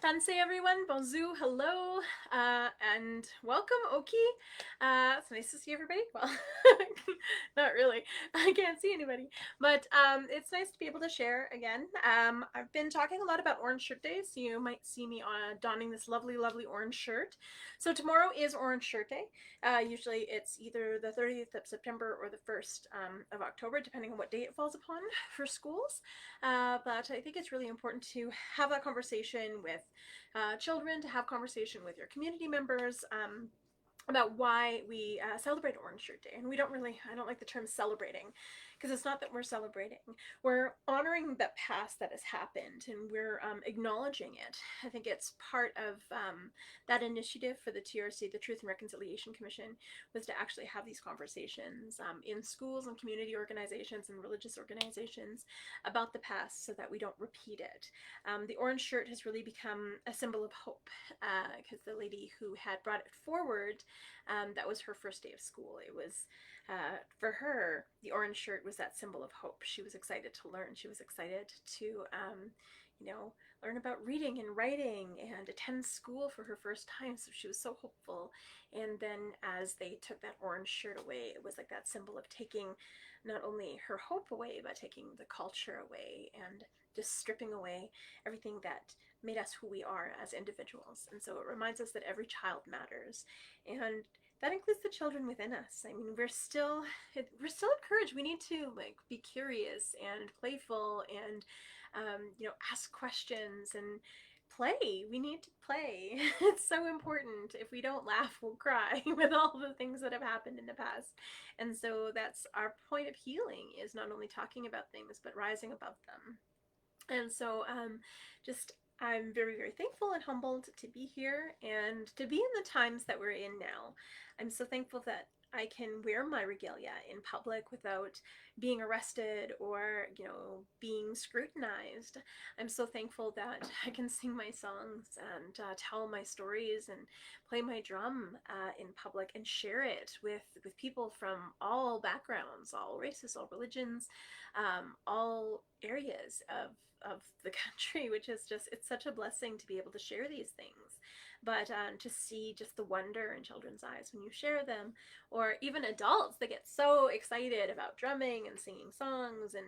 Tanse everyone, bonjour, hello, and welcome, Oki. It's nice to see everybody. Well, not really. I can't see anybody, but it's nice to be able to share again. I've been talking a lot about Orange Shirt Day, so you might see me donning this lovely, lovely orange shirt. So tomorrow is Orange Shirt Day. Usually it's either the 30th of September or the 1st of October, depending on what day it falls upon for schools. But I think it's really important to have that conversation with children, to have conversation with your community members, about why we celebrate Orange Shirt Day. And I don't like the term celebrating, because it's not that we're celebrating. We're honoring the past that has happened, and we're acknowledging it. I think it's part of that initiative for the TRC, the Truth and Reconciliation Commission, was to actually have these conversations in schools and community organizations and religious organizations about the past so that we don't repeat it. The orange shirt has really become a symbol of hope, because the lady who had brought it forward, that was her first day of school. It was, for her, the orange shirt was that symbol of hope. She was excited to learn. She was excited to, learn about reading and writing and attend school for her first time. So she was so hopeful. And then as they took that orange shirt away, it was like that symbol of taking not only her hope away, but taking the culture away and just stripping away everything that made us who we are as individuals. And so it reminds us that every child matters. And that includes the children within us. I mean, we're still encouraged. We need to be curious and playful and ask questions and play. We need to play. It's so important. If we don't laugh, we'll cry with all the things that have happened in the past. And so that's our point of healing, is not only talking about things but rising above them. And so just I'm very, very thankful and humbled to be here and to be in the times that we're in now. I'm so thankful that I can wear my regalia in public without being arrested or, being scrutinized. I'm so thankful that I can sing my songs and tell my stories and play my drum in public and share it with people from all backgrounds, all races, all religions, all areas of the country, which is just, it's such a blessing to be able to share these things. But to see just the wonder in children's eyes when you share them, or even adults that get so excited about drumming and singing songs, and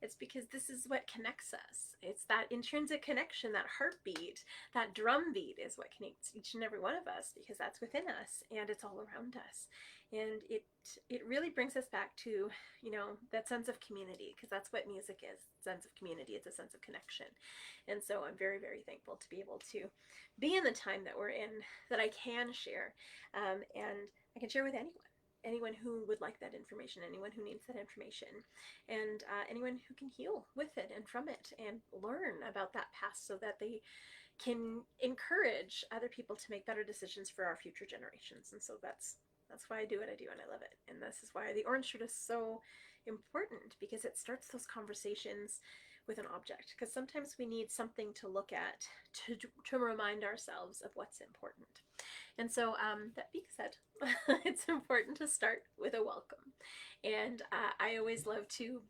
it's because this is what connects us. It's that intrinsic connection, that heartbeat, that drum beat is what connects each and every one of us, because that's within us and it's all around us. And it really brings us back to, that sense of community, because that's what music is. Sense of community, it's a sense of connection. And so I'm very, very thankful to be able to be in the time that we're in, that I can share, and I can share with anyone who would like that information, anyone who needs that information, and anyone who can heal with it and from it and learn about that past so that they can encourage other people to make better decisions for our future generations. And so that's why I do what I do, and I love it. And this is why the orange shirt is so important, because it starts those conversations with an object, because sometimes we need something to look at to remind ourselves of what's important. And so that being said, it's important to start with a welcome. And I always love to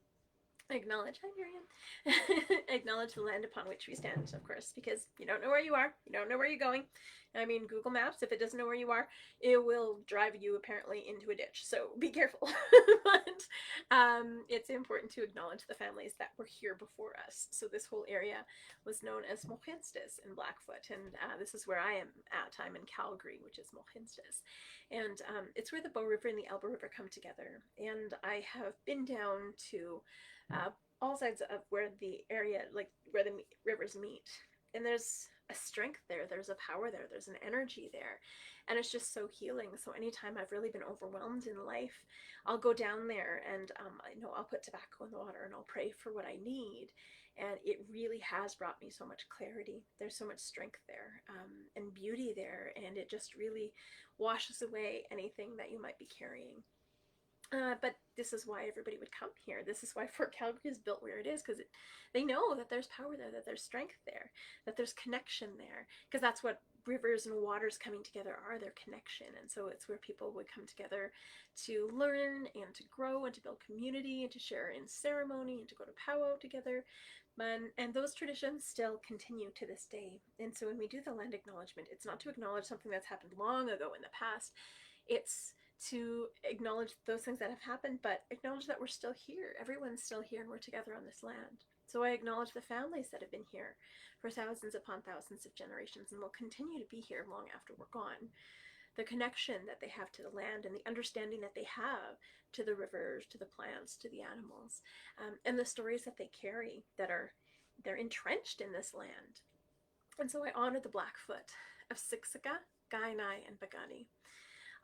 acknowledge, hi Miriam, acknowledge the land upon which we stand, of course, because you don't know where you are, you don't know where you're going. I mean, Google Maps, if it doesn't know where you are, it will drive you apparently into a ditch, so be careful. But it's important to acknowledge the families that were here before us. So this whole area was known as Mohinstis in Blackfoot, and this is where I am at. I'm in Calgary, which is Mohinstis. And it's where the Bow River and the Elbow River come together. And I have been down to uh, all sides of where the area, like where the rivers meet. And there's a strength there, there's a power there, there's an energy there. And it's just so healing. So anytime I've really been overwhelmed in life, I'll go down there and I'll put tobacco in the water and I'll pray for what I need. And it really has brought me so much clarity. There's so much strength there, and beauty there. And it just really washes away anything that you might be carrying. But this is why everybody would come here. This is why Fort Calgary is built where it is, because they know that there's power there, that there's strength there, that there's connection there, because that's what rivers and waters coming together are, their connection. And so it's where people would come together to learn and to grow and to build community and to share in ceremony and to go to powwow together, And those traditions still continue to this day. And so when we do the land acknowledgement, it's not to acknowledge something that's happened long ago in the past. It's to acknowledge those things that have happened, but acknowledge that we're still here. Everyone's still here and we're together on this land. So I acknowledge the families that have been here for thousands upon thousands of generations and will continue to be here long after we're gone. The connection that they have to the land and the understanding that they have to the rivers, to the plants, to the animals, and the stories that they carry that they're entrenched in this land. And so I honor the Blackfoot of Siksika, Kainai, and Pagani.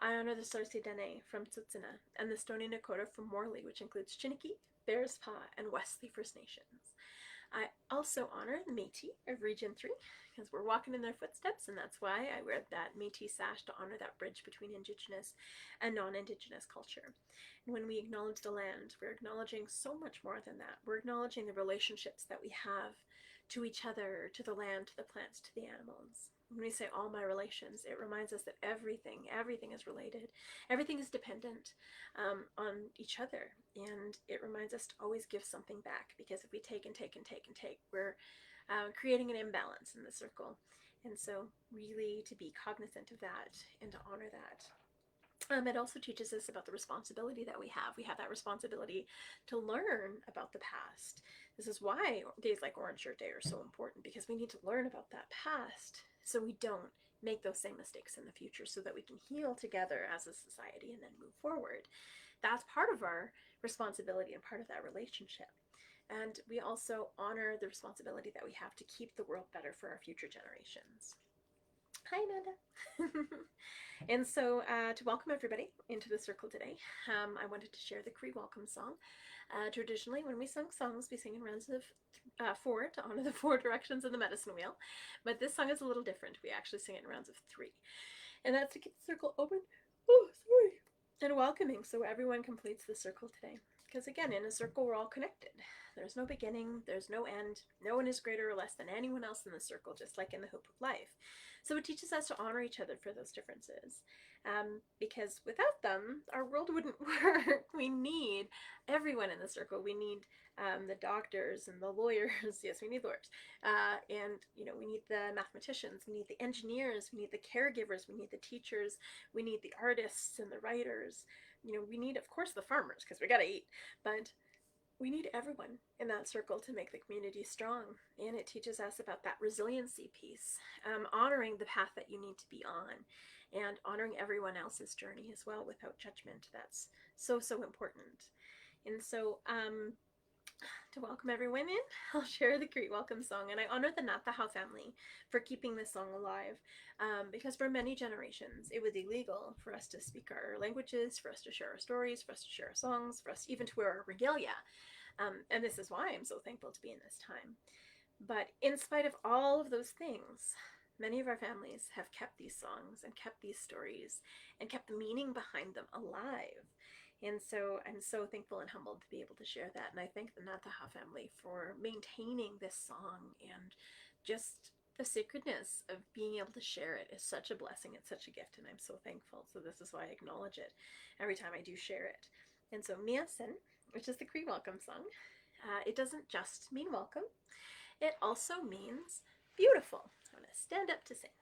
I honor the Sarsi Dene from Tsutsuna and the Stony Nakota from Morley, which includes Chiniki, Bearspaw, and Wesley First Nations. I also honor the Métis of Region 3 because we're walking in their footsteps, and that's why I wear that Métis sash to honor that bridge between Indigenous and non-Indigenous culture. And when we acknowledge the land, we're acknowledging so much more than that. We're acknowledging the relationships that we have to each other, to the land, to the plants, to the animals. When we say all my relations, it reminds us that everything is related. Everything is dependent on each other. And it reminds us to always give something back, because if we take and take and take and take, we're creating an imbalance in the circle. And so really to be cognizant of that and to honor that. It also teaches us about the responsibility that we have. We have that responsibility to learn about the past. This is why days like Orange Shirt Day are so important, because we need to learn about that past so we don't make those same mistakes in the future, so that we can heal together as a society and then move forward. That's part of our responsibility and part of that relationship. And we also honor the responsibility that we have to keep the world better for our future generations. Hi, Amanda. And so to welcome everybody into the circle today, I wanted to share the Cree welcome song. Traditionally, when we sing songs, we sing in rounds of 4 to honor the 4 directions of the medicine wheel. But this song is a little different. We actually sing it in rounds of 3. And that's to keep the circle open. Oh, sorry. And welcoming, so everyone completes the circle today. Because again, in a circle, we're all connected. There's no beginning, there's no end. No one is greater or less than anyone else in the circle, just like in the hoop of life. So it teaches us to honor each other for those differences. Because without them, our world wouldn't work. We need everyone in the circle. We need the doctors and the lawyers. Yes, we need lawyers. And, we need the mathematicians. We need the engineers. We need the caregivers. We need the teachers. We need the artists and the writers. We need, of course, the farmers, because we got to eat. But we need everyone in that circle to make the community strong. And it teaches us about that resiliency piece, honoring the path that you need to be on, and honoring everyone else's journey as well without judgment. That's so, so important. And so to welcome everyone in, I'll share the Cree welcome song, and I honor the Nataha family for keeping this song alive, because for many generations it was illegal for us to speak our languages, for us to share our stories, for us to share our songs, for us even to wear our regalia. And this is why I'm so thankful to be in this time. But in spite of all of those things, many of our families have kept these songs and kept these stories and kept the meaning behind them alive. And so I'm so thankful and humbled to be able to share that. And I thank the Nataha family for maintaining this song, and just the sacredness of being able to share it is such a blessing. It's such a gift, and I'm so thankful. So this is why I acknowledge it every time I do share it. And so Miasin, which is the Cree welcome song, it doesn't just mean welcome. It also means beautiful. I'm going to stand up to sing.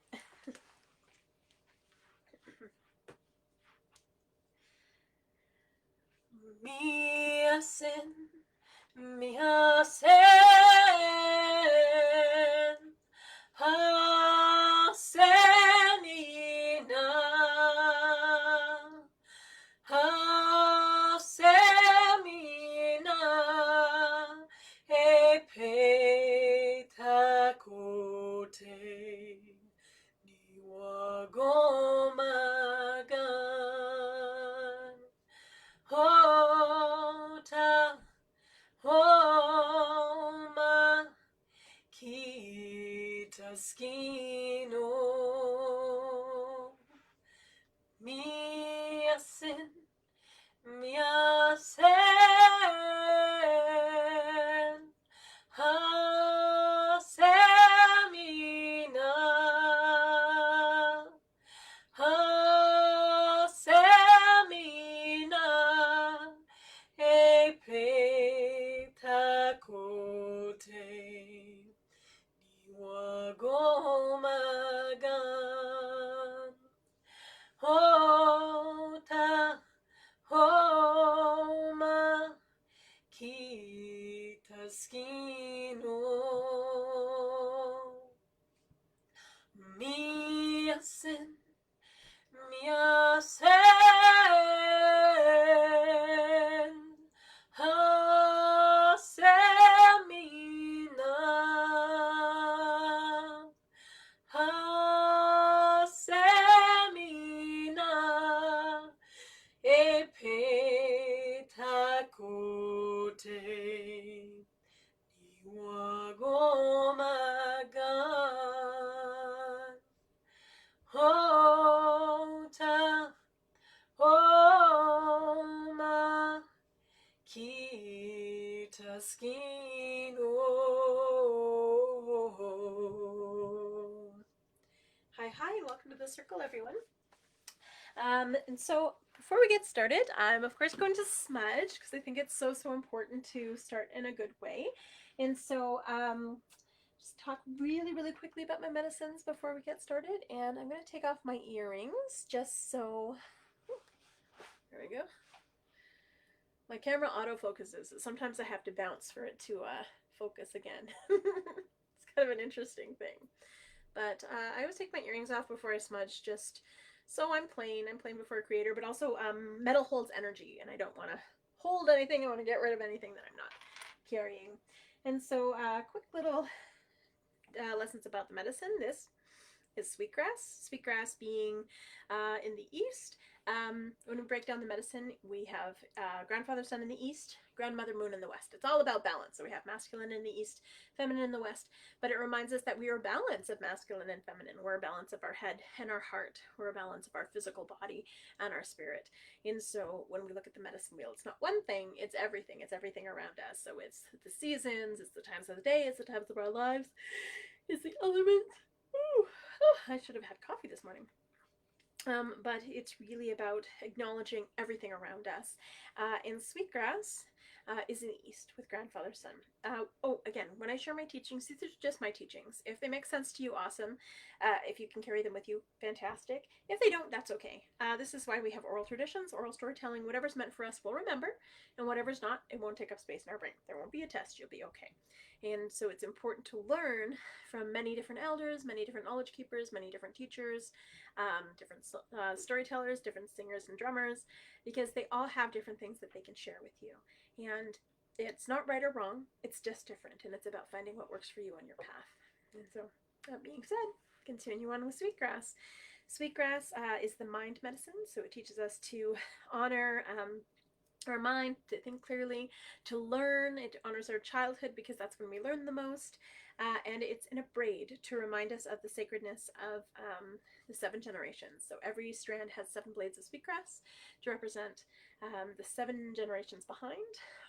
Miasin, miasin, hasenina, hasemina, epetakote, niwagomagan. Hota, homa, kitaskino, miasin, miasen, hasemina, hasemina, epetakote, medicine. Miasen hasemina hasemina epetakote iwagomagan hota Oma Kitaskino. Hi, and welcome to the circle, everyone. And so before we get started, I'm of course going to smudge because I think it's so important to start in a good way. And so just talk really quickly about my medicines before we get started. And I'm going to take off my earrings just so. There we go. My camera autofocuses. Sometimes I have to bounce for it to focus again. It's kind of an interesting thing. But I always take my earrings off before I smudge, just so I'm plain. I'm plain before a creator, but also metal holds energy, and I don't want to hold anything. I want to get rid of anything that I'm not carrying. And so quick little lessons about the medicine. This is sweetgrass. Sweetgrass being in the east. When we break down the medicine, we have grandfather sun in the east, grandmother moon in the west. It's all about balance. So we have masculine in the east, feminine in the west. But it reminds us that we are a balance of masculine and feminine. We're a balance of our head and our heart. We're a balance of our physical body and our spirit. And so when we look at the medicine wheel, it's not one thing, it's everything. It's everything around us. So it's the seasons, it's the times of the day, it's the times of our lives, it's the elements. Ooh. Oh, I should have had coffee this morning. But it's really about acknowledging everything around us. And sweetgrass is in the east with grandfather sun. Again, when I share my teachings, these are just my teachings. If they make sense to you, awesome. If you can carry them with you, fantastic. If they don't, that's okay. This is why we have oral traditions, oral storytelling. Whatever's meant for us, we'll remember, and whatever's not, it won't take up space in our brain. There won't be a test. You'll be okay. And so it's important to learn from many different elders, many different knowledge keepers, many different teachers, different storytellers, different singers and drummers, because they all have different things that they can share with you. And it's not right or wrong, it's just different, and it's about finding what works for you on your path. And so, that being said, continue on with sweetgrass. Sweetgrass is the mind medicine, so it teaches us to honor our mind, to think clearly, to learn. It honors our childhood because that's when we learn the most. And it's in a braid to remind us of the sacredness of the 7 generations. So every strand has 7 blades of sweetgrass to represent the 7 generations behind,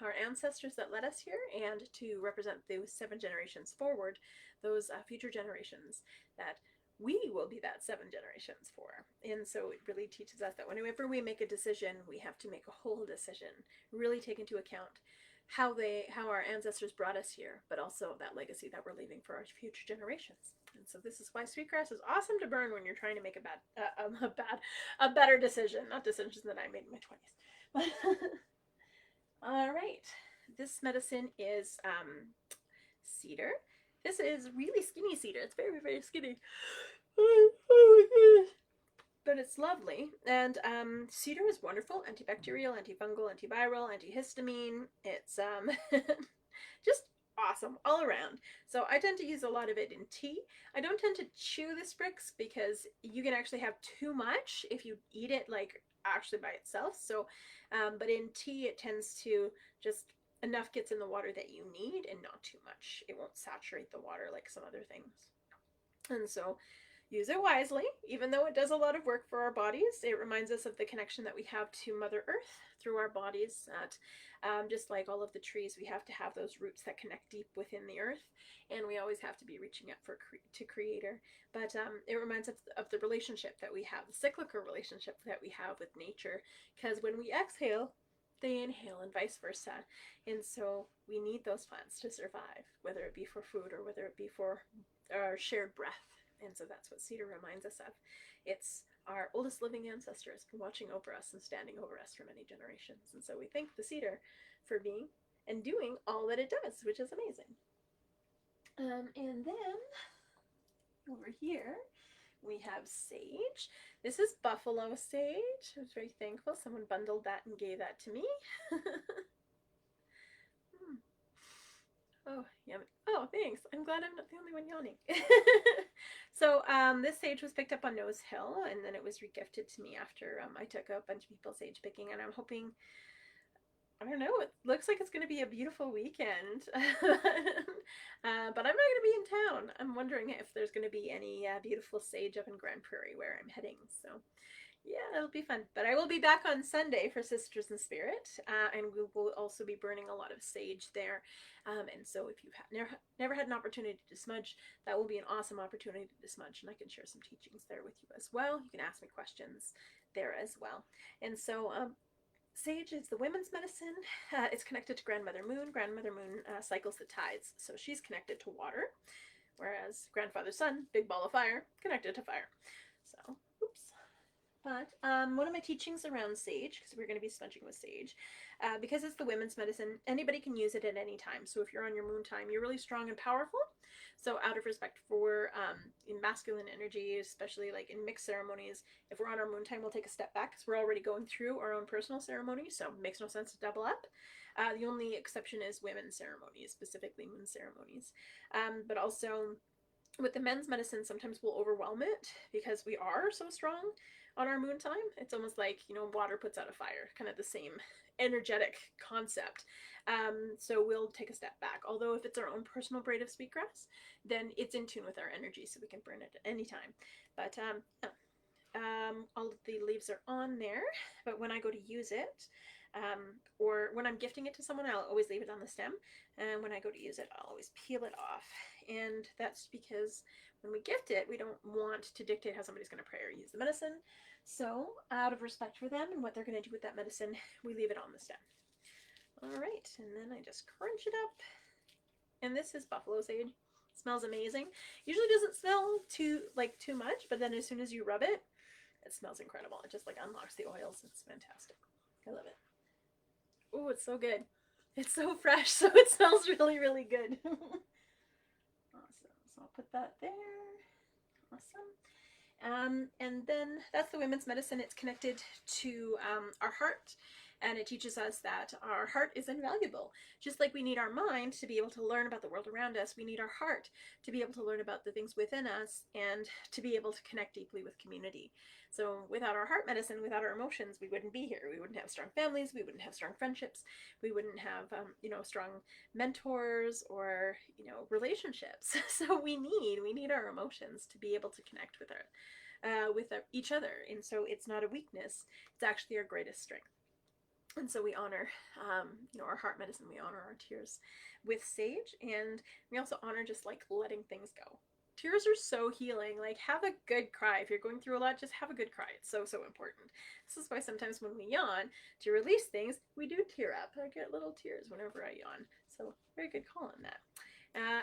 our ancestors that led us here, and to represent those 7 generations forward, those future generations that we will be that 7 generations for. And so it really teaches us that whenever we make a decision, we have to make a whole decision, really take into account how our ancestors brought us here, but also that legacy that we're leaving for our future generations. And so this is why sweetgrass is awesome to burn when you're trying to make a better decision, not decisions that I made in my 20s. All right, this medicine is cedar. This is really skinny cedar. It's very skinny. But it's lovely. And cedar is wonderful. Antibacterial, antifungal, antiviral, antihistamine. It's just awesome all around. So I tend to use a lot of it in tea. I don't tend to chew the sprigs because you can actually have too much if you eat it like actually by itself. So, but in tea it tends to just enough gets in the water that you need and not too much. It won't saturate the water like some other things. And so use it wisely, even though it does a lot of work for our bodies. It reminds us of the connection that we have to Mother Earth through our bodies. That just like all of the trees, we have to have those roots that connect deep within the earth, and we always have to be reaching up to Creator. But it reminds us of the relationship that we have, the cyclical relationship that we have with nature, because when we exhale, they inhale and vice versa. And so we need those plants to survive, whether it be for food or whether it be for our shared breath. And so that's what cedar reminds us of. It's our oldest living ancestor has been watching over us and standing over us for many generations. And so we thank the cedar for being and doing all that it does, which is amazing. And then over here, we have sage. This is buffalo sage. I was very thankful someone bundled that and gave that to me. Oh, yummy. Oh, thanks. I'm glad I'm not the only one yawning. So, this sage was picked up on Nose Hill, and then it was regifted to me after I took a bunch of people sage picking, and I'm hoping, I don't know, it looks like it's going to be a beautiful weekend. But I'm not going to be in town. I'm wondering if there's going to be any beautiful sage up in Grand Prairie where I'm heading. So, yeah, it'll be fun. But I will be back on Sunday for Sisters in Spirit, and we will also be burning a lot of sage there. And so if you've never had an opportunity to smudge, that will be an awesome opportunity to smudge, and I can share some teachings there with you as well. You can ask me questions there as well. And so sage is the women's medicine. It's connected to Grandmother Moon. Grandmother Moon cycles the tides, so she's connected to water, whereas Grandfather Sun, big ball of fire, connected to fire. So, oops. But one of my teachings around sage, because we're going to be smudging with sage, because it's the women's medicine, anybody can use it at any time. So if you're on your moon time, you're really strong and powerful. So out of respect for in masculine energy, especially like in mixed ceremonies, if we're on our moon time, we'll take a step back because we're already going through our own personal ceremony. So it makes no sense to double up. The only exception is women's ceremonies, specifically moon ceremonies. But also with the men's medicine, sometimes we'll overwhelm it because we are so strong on our moon time. It's almost like, water puts out a fire, kind of the same energetic concept. So we'll take a step back. Although if it's our own personal braid of sweetgrass, then it's in tune with our energy, so we can burn it at any time. But all of the leaves are on there, but when I go to use it, or when I'm gifting it to someone, I'll always leave it on the stem, and when I go to use it, I'll always peel it off. And that's because when we gift it, we don't want to dictate how somebody's going to pray or use the medicine. So out of respect for them and what they're going to do with that medicine, we leave it on the stem. All right, and then I just crunch it up. And this is buffalo sage. It smells amazing. Usually doesn't smell too much, but then as soon as you rub it, it smells incredible. It just unlocks the oils. It's fantastic. I love it. Oh, it's so good. It's so fresh, so it smells really, really good. Awesome. So I'll put that there. Awesome. And then that's the women's medicine. It's connected to our heart, and it teaches us that our heart is invaluable. Just like we need our mind to be able to learn about the world around us, we need our heart to be able to learn about the things within us and to be able to connect deeply with community. So without our heart medicine, without our emotions, we wouldn't be here. We wouldn't have strong families. We wouldn't have strong friendships. We wouldn't have, strong mentors or, relationships. So we need our emotions to be able to connect with each other. And so it's not a weakness. It's actually our greatest strength. And so we honor, our heart medicine. We honor our tears with sage, and we also honor just letting things go. Tears are so healing. Have a good cry. If you're going through a lot, just have a good cry. It's so, so important. This is why sometimes when we yawn to release things, we do tear up. I get little tears whenever I yawn. So very good call on that.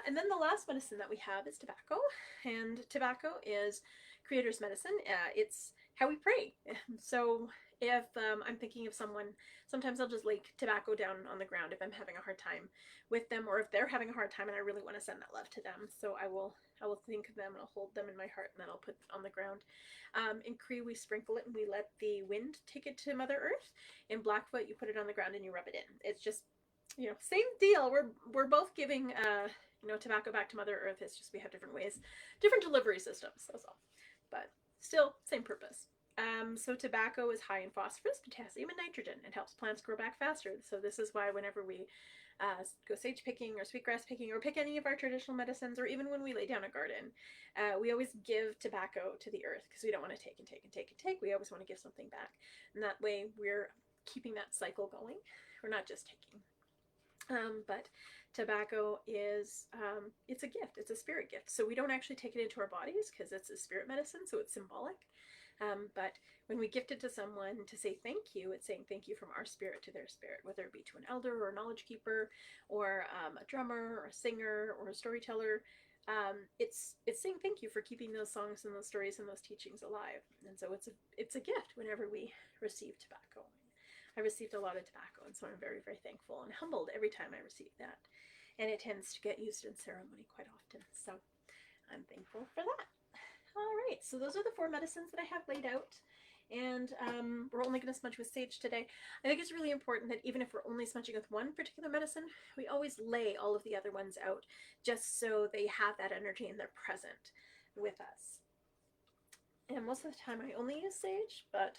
And then the last medicine that we have is tobacco. And tobacco is creator's medicine. It's how we pray. So if I'm thinking of someone, sometimes I'll just lay tobacco down on the ground if I'm having a hard time with them, or if they're having a hard time and I really want to send that love to them. So I will think of them and I'll hold them in my heart, and then I'll put it on the ground. In Cree, we sprinkle it and we let the wind take it to Mother Earth. In Blackfoot, you put it on the ground and you rub it in. It's just, same deal. We're both giving tobacco back to Mother Earth. It's just we have different ways, different delivery systems. That's all. But still, same purpose. So tobacco is high in phosphorus, potassium, and nitrogen. It helps plants grow back faster. So this is why whenever we go sage picking or sweetgrass picking or pick any of our traditional medicines, or even when we lay down a garden, we always give tobacco to the earth because we don't want to take and take and take and take. We always want to give something back. And that way we're keeping that cycle going. We're not just taking. But tobacco is, it's a gift. It's a spirit gift. So we don't actually take it into our bodies because it's a spirit medicine, so it's symbolic. But when we gift it to someone to say thank you, it's saying thank you from our spirit to their spirit, whether it be to an elder or a knowledge keeper or a drummer or a singer or a storyteller. It's saying thank you for keeping those songs and those stories and those teachings alive. And so it's a gift whenever we receive tobacco. I received a lot of tobacco, and so I'm very, very thankful and humbled every time I receive that. And it tends to get used in ceremony quite often, so I'm thankful for that. All right, so those are the 4 medicines that I have laid out. And we're only going to smudge with sage today. I think it's really important that even if we're only smudging with one particular medicine, we always lay all of the other ones out just so they have that energy and they're present with us. And most of the time I only use sage, but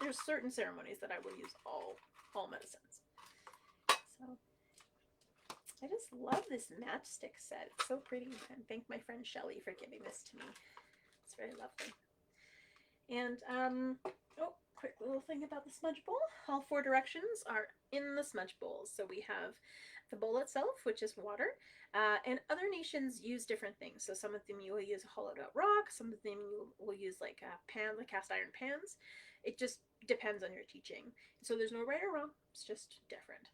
there's certain ceremonies that I will use all medicines. So I just love this matchstick set. It's so pretty. And thank my friend Shelly for giving this to me. It's very lovely. And oh, quick little thing about the smudge bowl. All 4 directions are in the smudge bowls. So we have the bowl itself, which is water, and other nations use different things. So some of them you will use a hollowed out rock, some of them you will use like cast iron pans. It just depends on your teaching. So there's no right or wrong, it's just different.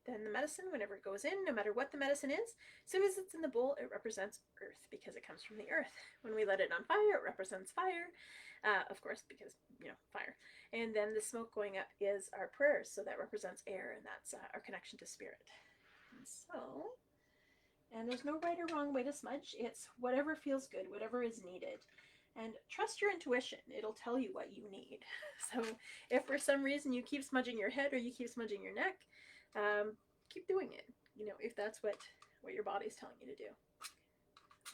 Then the medicine, whenever it goes in, no matter what the medicine is, as soon as it's in the bowl, it represents earth because it comes from the earth. When we let it on fire, it represents fire. Of course, because, you know, fire. And then the smoke going up is our prayers, so that represents air, and that's our connection to spirit. And there's no right or wrong way to smudge. It's whatever feels good, whatever is needed. And trust your intuition. It'll tell you what you need. So if for some reason you keep smudging your head or you keep smudging your neck, keep doing it. You know, if that's what your body's telling you to do,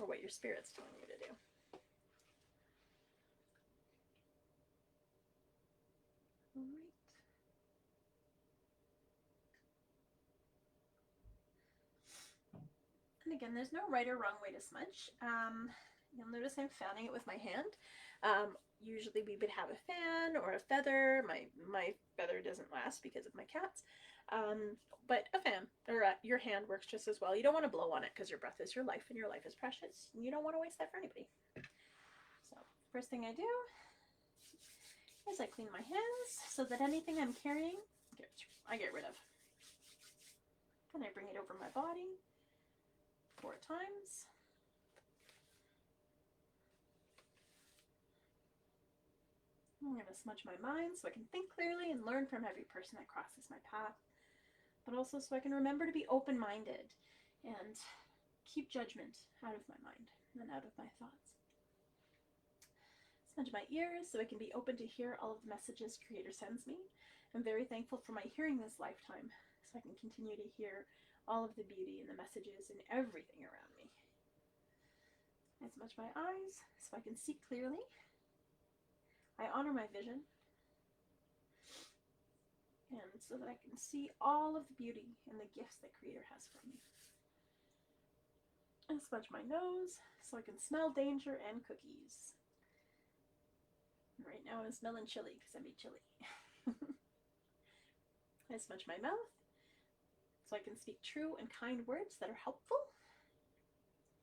or what your spirit's telling you to do. All right. And again, there's no right or wrong way to smudge. You'll notice I'm fanning it with my hand. Usually we would have a fan or a feather. My feather doesn't last because of my cats. But a fan or your hand works just as well. You don't want to blow on it because your breath is your life and your life is precious. You don't want to waste that for anybody. So first thing I do is I clean my hands so that anything I'm carrying, I get rid of. Then I bring it over my body 4 times. I'm going to smudge my mind so I can think clearly and learn from every person that crosses my path, but also so I can remember to be open-minded and keep judgment out of my mind and out of my thoughts. Smudge my ears so I can be open to hear all of the messages Creator sends me. I'm very thankful for my hearing this lifetime so I can continue to hear all of the beauty and the messages and everything around me. I smudge my eyes so I can see clearly. I honor my vision, and so that I can see all of the beauty and the gifts that Creator has for me. I smudge my nose so I can smell danger and cookies. And right now I'm smelling chili because I'm chilly. I smudge my mouth so I can speak true and kind words that are helpful.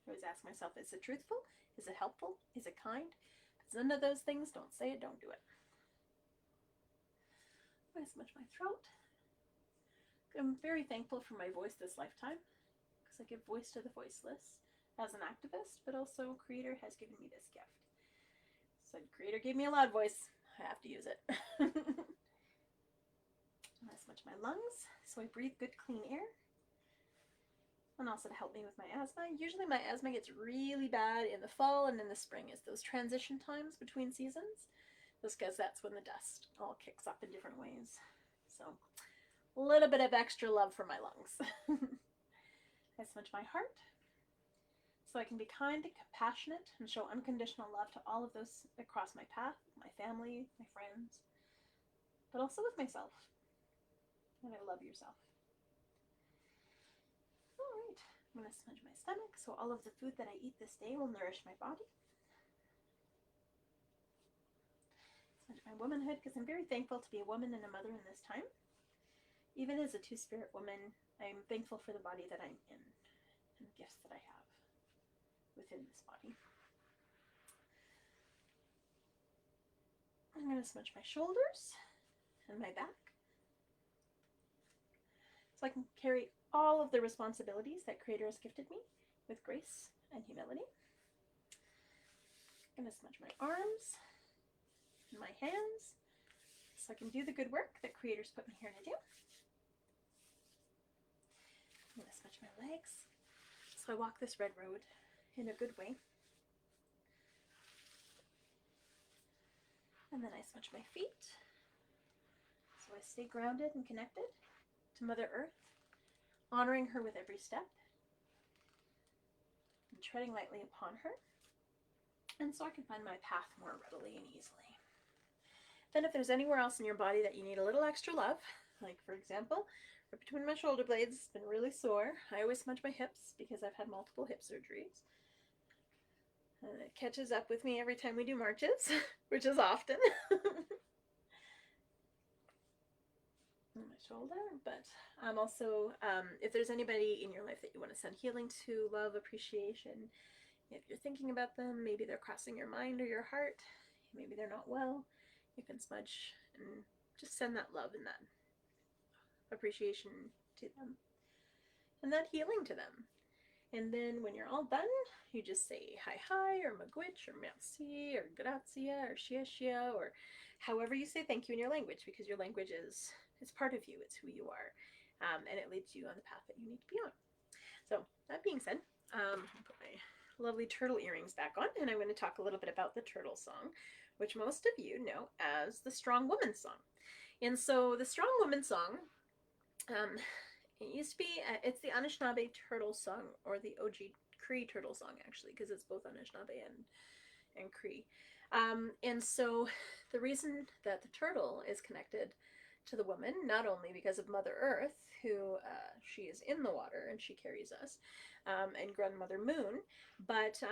I always ask myself, is it truthful? Is it helpful? Is it kind? If it's none of those things, don't say it, don't do it. I smudge my throat. I'm very thankful for my voice this lifetime because I give voice to the voiceless as an activist, but also Creator has given me this gift. So Creator gave me a loud voice. I have to use it. I smudge my lungs so I breathe good, clean air. And also to help me with my asthma. Usually my asthma gets really bad in the fall and in the spring is those transition times between seasons. Just because that's when the dust all kicks up in different ways. So a little bit of extra love for my lungs. I smudge my heart so I can be kind and compassionate and show unconditional love to all of those that cross my path, my family, my friends, but also with myself. And I love yourself. Alright, I'm going to smudge my stomach so all of the food that I eat this day will nourish my body. Smudge my womanhood because I'm very thankful to be a woman and a mother in this time. Even as a two-spirit woman, I'm thankful for the body that I'm in and the gifts that I have within this body. I'm going to smudge my shoulders and my back so I can carry all of the responsibilities that Creator has gifted me with grace and humility. I'm going to smudge my arms and my hands so I can do the good work that Creator's put me here to do. I'm going to smudge my legs so I walk this red road in a good way. And then I smudge my feet, so I stay grounded and connected to Mother Earth, honoring her with every step, and treading lightly upon her, and so I can find my path more readily and easily. Then if there's anywhere else in your body that you need a little extra love, like for example, right between my shoulder blades, it's been really sore. I always smudge my hips because I've had multiple hip surgeries. And it catches up with me every time we do marches, which is often. On my shoulder, but I'm also, if there's anybody in your life that you want to send healing to, love, appreciation, if you're thinking about them, maybe they're crossing your mind or your heart, maybe they're not well, you can smudge and just send that love and that appreciation to them and that healing to them. And then when you're all done, you just say hi hi or magwitch or merci or grazia or shia shia or however you say thank you in your language, because your language is, it's part of you, it's who you are, and it leads you on the path that you need to be on. So that being said, I'll put my lovely turtle earrings back on, and I'm going to talk a little bit about the turtle song, which most of you know as the Strong Woman song. And so the Strong Woman song, it used to be, it's the Anishinaabe turtle song, or the OG Cree turtle song, actually, because it's both Anishinaabe and Cree. And so the reason that the turtle is connected to the woman, not only because of Mother Earth, who she is in the water and she carries us, and Grandmother Moon, but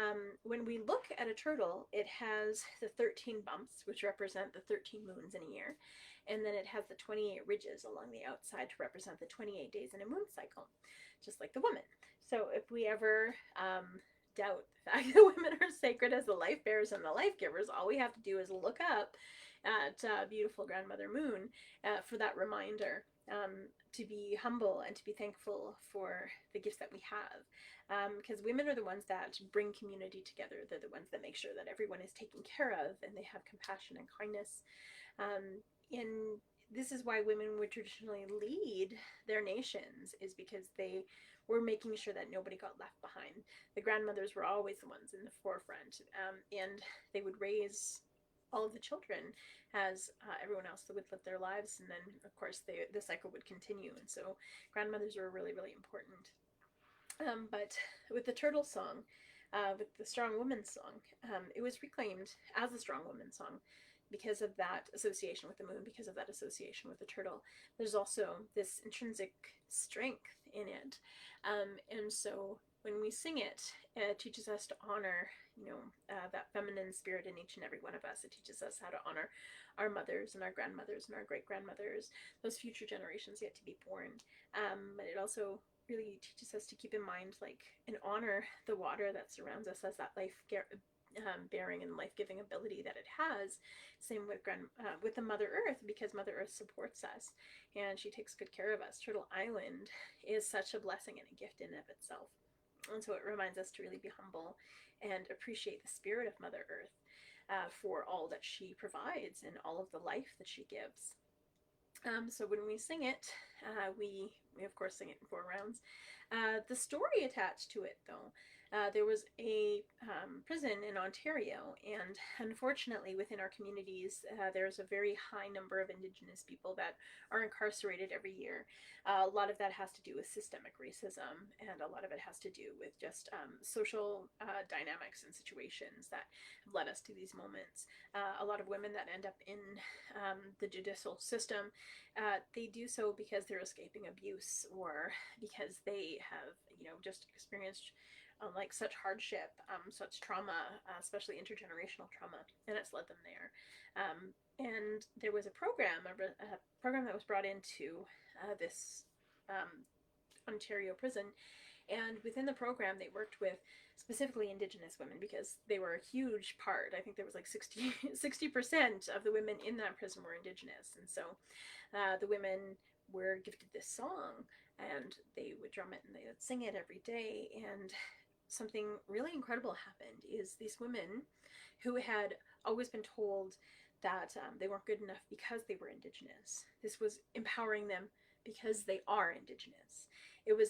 when we look at a turtle, it has the 13 bumps, which represent the 13 moons in a year, and then it has the 28 ridges along the outside to represent the 28 days in a moon cycle, just like the woman. So if we ever doubt the fact that women are sacred as the life bearers and the life givers, all we have to do is look up at beautiful Grandmother Moon for that reminder, to be humble and to be thankful for the gifts that we have, because women are the ones that bring community together. They're the ones that make sure that everyone is taken care of and they have compassion and kindness, and this is why women would traditionally lead their nations, is because they were making sure that nobody got left behind. The grandmothers were always the ones in the forefront, and they would raise all of the children as everyone else would live their lives, and then of course the cycle would continue. And so grandmothers were really, really important. But with the turtle song, with the Strong Woman song, it was reclaimed as the Strong Woman song because of that association with the moon, because of that association with the turtle. There's also this intrinsic strength in it, and so when we sing it, it teaches us to honor, that feminine spirit in each and every one of us. It teaches us how to honor our mothers and our grandmothers and our great grandmothers, those future generations yet to be born. But it also really teaches us to keep in mind, like, and honor the water that surrounds us as that life bearing and life-giving ability that it has. Same with the Mother Earth, because Mother Earth supports us and she takes good care of us. Turtle Island is such a blessing and a gift in and of itself, and so it reminds us to really be humble and appreciate the spirit of Mother Earth, for all that she provides and all of the life that she gives. So when we sing it, we of course sing it in 4 rounds. The story attached to it, though, there was a prison in Ontario, and unfortunately within our communities, there's a very high number of Indigenous people that are incarcerated every year. A lot of that has to do with systemic racism, and a lot of it has to do with just social dynamics and situations that have led us to these moments. A lot of women that end up in the judicial system, they do so because they're escaping abuse, or because they have, just experienced like such hardship, such trauma, especially intergenerational trauma, and it's led them there. And there was a program that was brought into this Ontario prison, and within the program they worked with specifically Indigenous women, because they were a huge part. I think there was like 60% of the women in that prison were Indigenous, and so the women were gifted this song, and they would drum it and they would sing it every day. And something really incredible happened, is these women who had always been told that they weren't good enough because they were Indigenous, this was empowering them because they are Indigenous. It was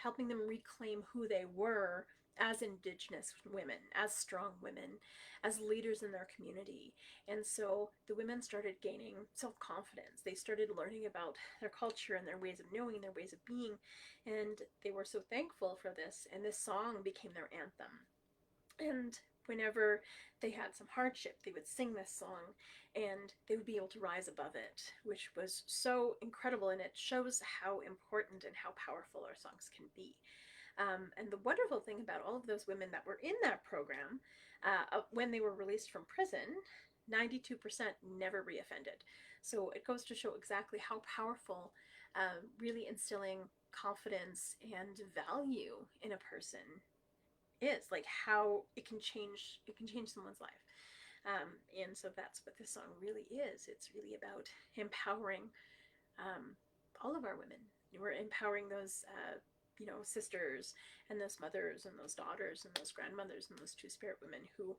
helping them reclaim who they were as Indigenous women, as strong women, as leaders in their community. And so the women started gaining self confidence. They started learning about their culture and their ways of knowing, their ways of being. And they were so thankful for this. And this song became their anthem. And whenever they had some hardship, they would sing this song and they would be able to rise above it, which was so incredible. And it shows how important and how powerful our songs can be. And the wonderful thing about all of those women that were in that program, when they were released from prison, 92% never reoffended. So it goes to show exactly how powerful really instilling confidence and value in a person is, like how it can change someone's life. And so that's what this song really is. It's really about empowering um, all of our women. We're empowering those sisters and those mothers and those daughters and those grandmothers and those two-spirit women who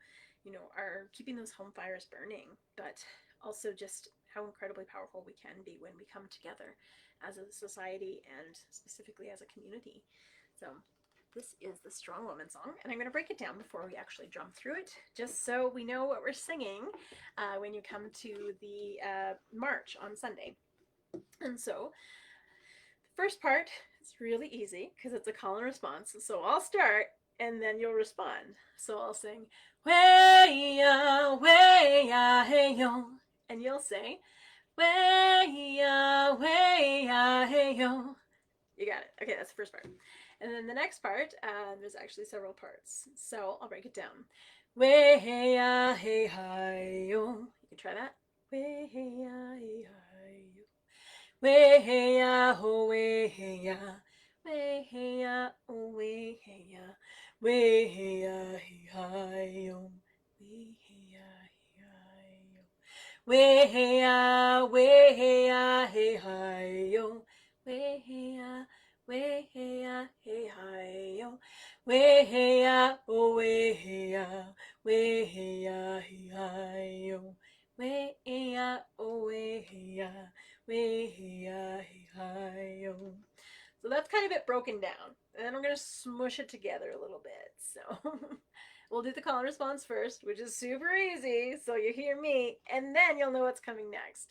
are keeping those home fires burning, but also just how incredibly powerful we can be when we come together as a society and specifically as a community. So this is the Strong Woman song, and I'm going to break it down before we actually drum through it, just so we know what we're singing when you come to the march on Sunday. And so, the first part is really easy because it's a call and response. So I'll start, and then you'll respond. So I'll sing, way ya, hey yo, and you'll say, way ya, hey yo. You got it. Okay, that's the first part. And then the next part, there's actually several parts. So I'll break it down. Way hey ya hey hi yo. You can try that. Way hey ya hey hi yo. Way hey ya ho way hey ya. Way hey ya oh way hey ya. Way hey ya hey hi yo. Way hey ya hey hi yo. Way hey ya hey hi yo. Way hey ya hey hi yo. Way hey ya oh way hey ya. Way hey ya hey hi yo. Way ya oh way hey ya. Way hey ya hey hi yo. So that's kind of it broken down. And then I'm going to smush it together a little bit. So we'll do the call and response first, which is super easy. So you hear me, and then you'll know what's coming next.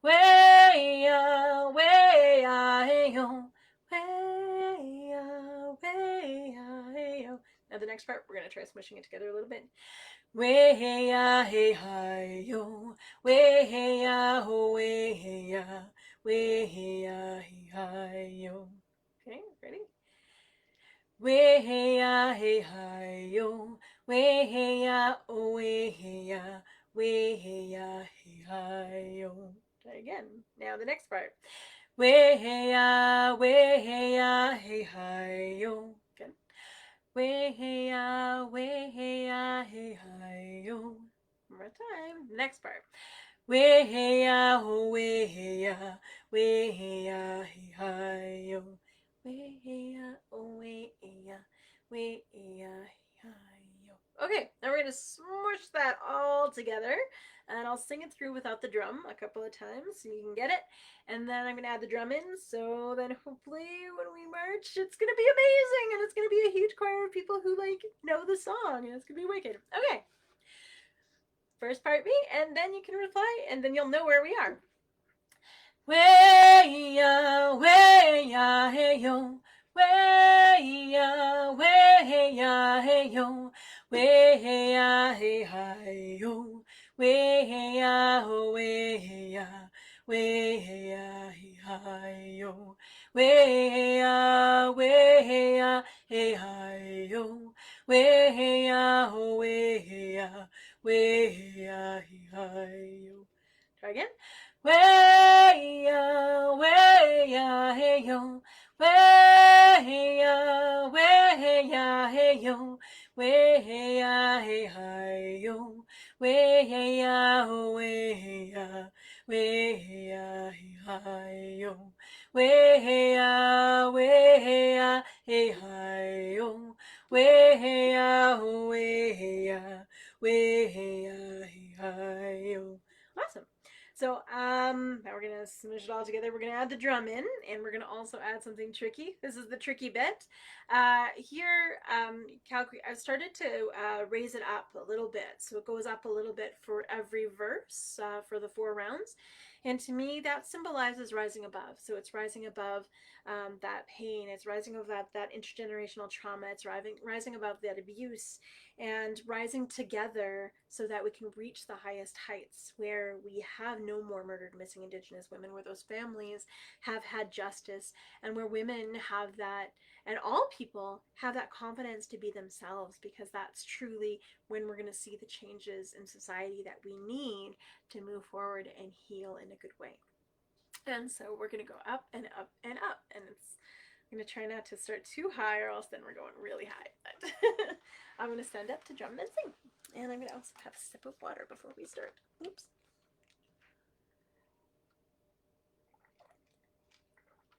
Way ya, hey yo. Way ya, hey yo. Now the next part, we're going to try smushing it together a little bit. Way hey ya hey hi yo. Way hey ya ho way hey ya. Way hey ya hey hi yo. Okay, ready? Way hey ya hey hi yo. Way hey ya oh way hey ya. Way hey ya hey hi yo. Try again. Now the next part. Way hey ya hey hi yo. Good. Way hey ya hey hi yo. One more time. Next part. Way hey ya ho way hey ya. Way hey ya hey hi yo. Way hey ya oh way hey ya. Way hey ya hey hi yo. Okay, now we're gonna smush that all together, and I'll sing it through without the drum a couple of times so you can get it. And then I'm gonna add the drum in, so then hopefully when we march, it's gonna be amazing, and it's gonna be a huge choir of people who know the song, and it's gonna be wicked. Okay, first part me, and then you can reply, and then you'll know where we are. Way ya, hey yo. Way ya, hey yo. Way ya, hey hi yo. Way ya, ho, way ya. Way ya, hey hi yo. Way ya, hey hi yo. Way ya, ho, way ya. Way ya, hey hi yo. Try again. Way ya, hey yo. Way ya, hey yo. Way ya, hey hi yo. Way ya, oh way ya. Way ya, hey hi yo. Way ya, hey hi yo. Way ya, oh way ya. Way ya, hey hi yo. Awesome. So now we're gonna smoosh it all together. We're gonna add the drum in, and we're gonna also add something tricky. This is the tricky bit. Here, I've started to raise it up a little bit, so it goes up a little bit for every verse for the 4 rounds. And to me, that symbolizes rising above. So it's rising above that pain. It's rising above that intergenerational trauma. It's rising above that abuse, and rising together so that we can reach the highest heights where we have no more murdered, missing Indigenous women, where those families have had justice, and where women have that, and all people have that confidence to be themselves, because that's truly when we're going to see the changes in society that we need to move forward and heal in a good way. And so we're going to go up and up and up, and I'm going to try not to start too high, or else then we're going really high. But I'm going to stand up to drum and sing. And I'm going to also have a sip of water before we start. Oops.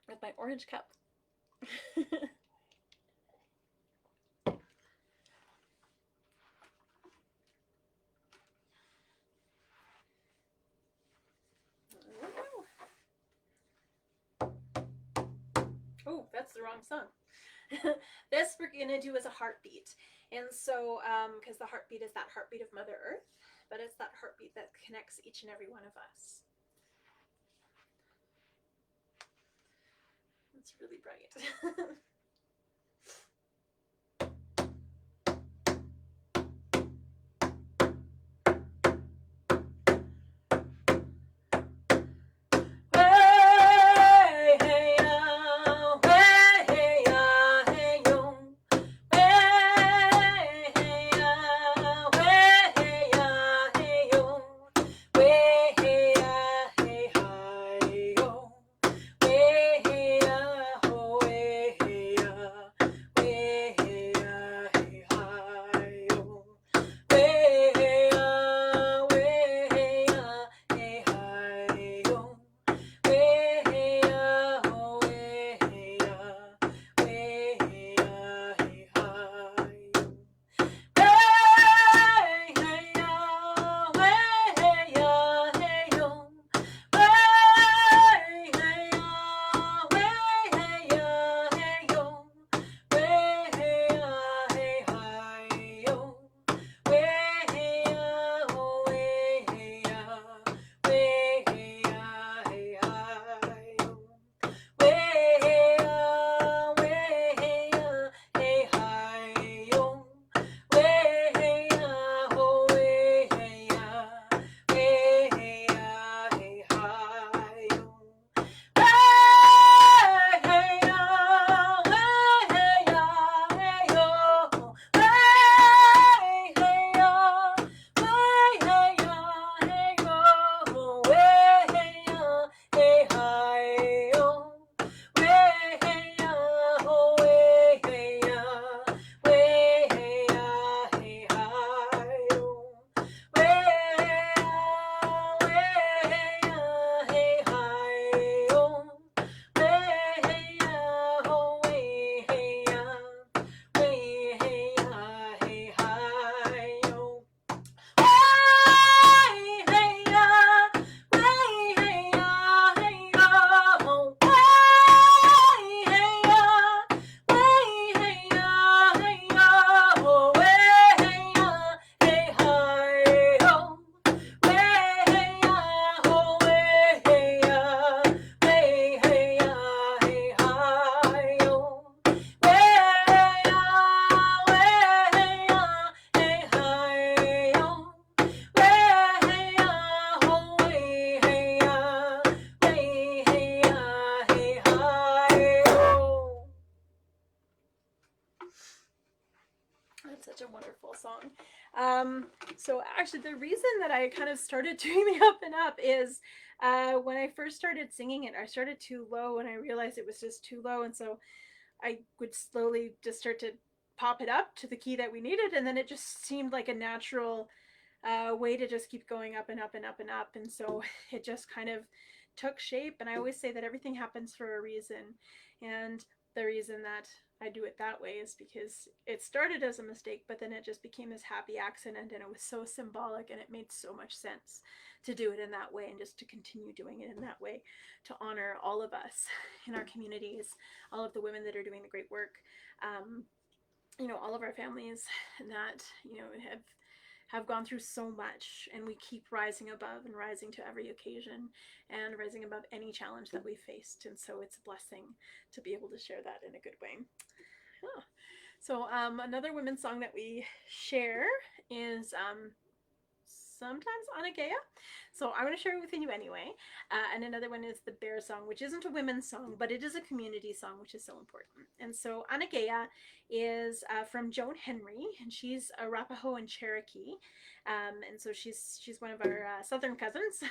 With my orange cup. Oh, that's the wrong song. This we're going to do as a heartbeat. And so, because the heartbeat is that heartbeat of Mother Earth, but it's that heartbeat that connects each and every one of us. It's really bright. That's such a wonderful song. So actually, the reason that I kind of started doing the up and up is when I first started singing it, I started too low, and I realized it was just too low, and so I would slowly just start to pop it up to the key that we needed, and then it just seemed like a natural way to just keep going up and up and up and up, and so it just kind of took shape. And I always say that everything happens for a reason, and the reason that I do it that way is because it started as a mistake, but then it just became this happy accident, and it was so symbolic, and it made so much sense to do it in that way, and just to continue doing it in that way, to honor all of us in our communities, all of the women that are doing the great work, all of our families that have gone through so much, and we keep rising above and rising to every occasion and rising above any challenge that we faced. And so it's a blessing to be able to share that in a good way. Oh. So another women's song that we share is sometimes Anagea. So I'm going to share it with you anyway. And another one is the Bear Song, which isn't a women's song, but it is a community song, which is so important. And so Anagea is from Joan Henry, and she's Arapaho and Cherokee. And so she's one of our southern cousins.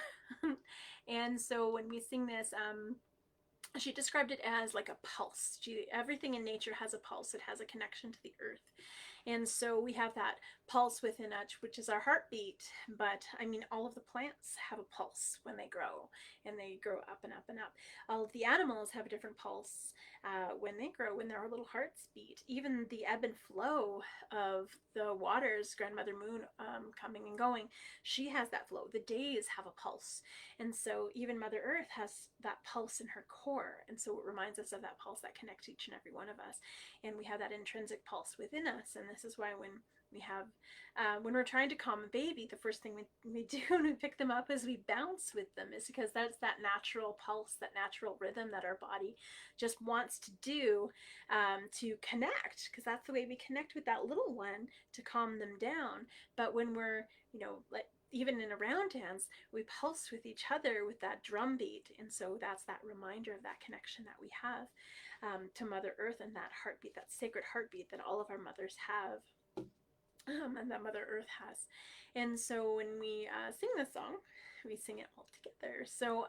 And so when we sing this, she described it as like a pulse. Everything in nature has a pulse. It has a connection to the earth. And so we have that pulse within us, which is our heartbeat. But I mean, all of the plants have a pulse when they grow, and they grow up and up and up. All of the animals have a different pulse when they grow, when their little hearts beat. Even the ebb and flow of the waters, Grandmother Moon coming and going, she has that flow. The days have a pulse. And so even Mother Earth has that pulse in her core. And so it reminds us of that pulse that connects each and every one of us. And we have that intrinsic pulse within us. And this is why when we're trying to calm a baby, the first thing we do when we pick them up is we bounce with them, is because that's that natural pulse, that natural rhythm that our body just wants to do to connect, because that's the way we connect with that little one, to calm them down. But when we're, like, even in a round dance, we pulse with each other with that drum beat. And so that's that reminder of that connection that we have to Mother Earth, and that heartbeat, that sacred heartbeat that all of our mothers have, and that Mother Earth has. And so when we sing this song, we sing it all together. So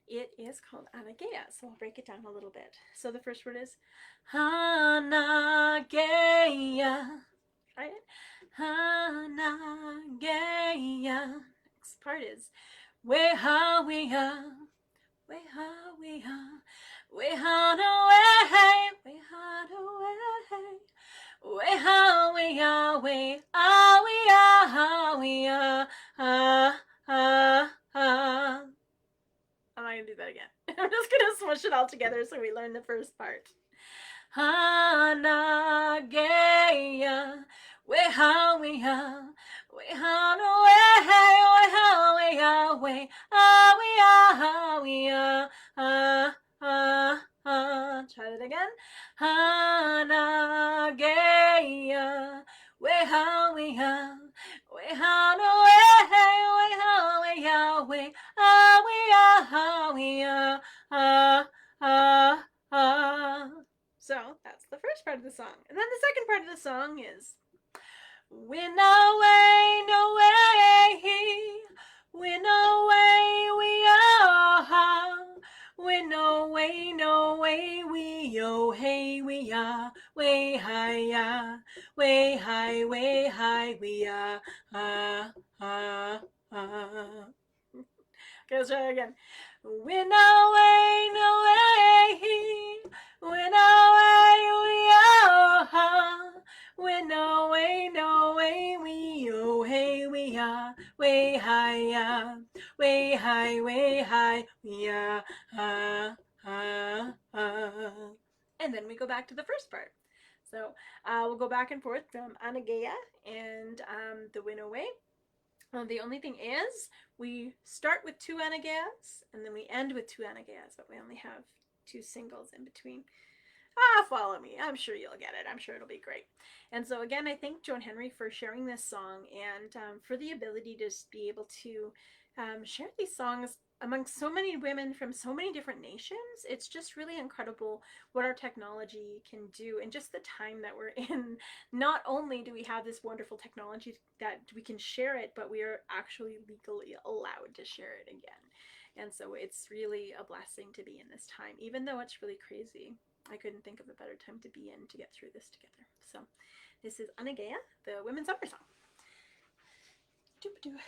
it is called Anagea. So I'll break it down a little bit. So the first word is Anagea. Right? Anagea. Next part is Weha Weha. Weha Weha. Weha away. Weha away. Weha Weha we ah we ah we ah I'm not gonna do that again. I'm just gonna smush it all together so we learn the first part. Anagea, weha weha, weha no weha weha we ah we ah we Try it again. Anagea, weha weha, weha no weha weha we ah we So that's the first part of the song. And then the second part of the song is Win away, no way, win away, we are. Win away, no way, we oh hey, we are. Way high, way high, way high, we are. Okay, let's try it again. Win away, no way, win away, we are. Win away, no way, we oh hey, we are. Way high, way high, way high, we are. And then we go back to the first part. So we'll go back and forth from Anagea and the win away. The only thing is, we start with 2 anageas, and then we end with 2 anageas, but we only have 2 singles in between. Follow me. I'm sure you'll get it. I'm sure it'll be great. And so again, I thank Joan Henry for sharing this song, and for the ability to just be able to share these songs among so many women from so many different nations. It's just really incredible what our technology can do in just the time that we're in. Not only do we have this wonderful technology that we can share it, but we are actually legally allowed to share it again. And so it's really a blessing to be in this time, even though it's really crazy. I couldn't think of a better time to be in to get through this together. So this is Anagea, the women's summer song. Doop-a-doo.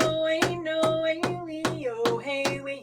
no way, no way, we oh hey we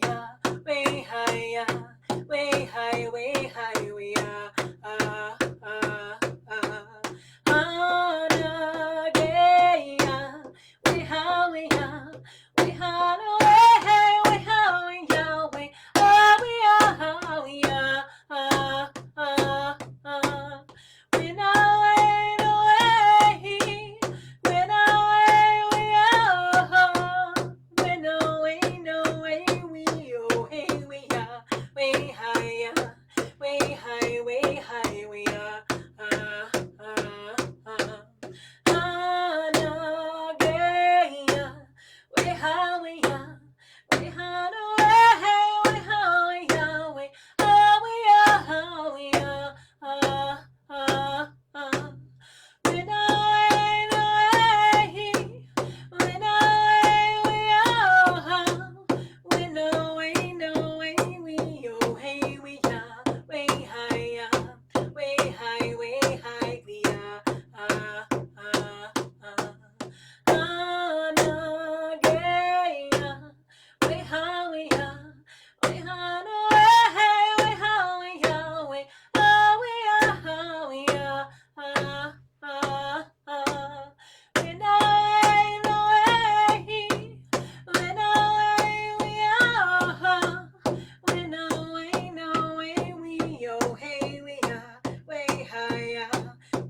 way high,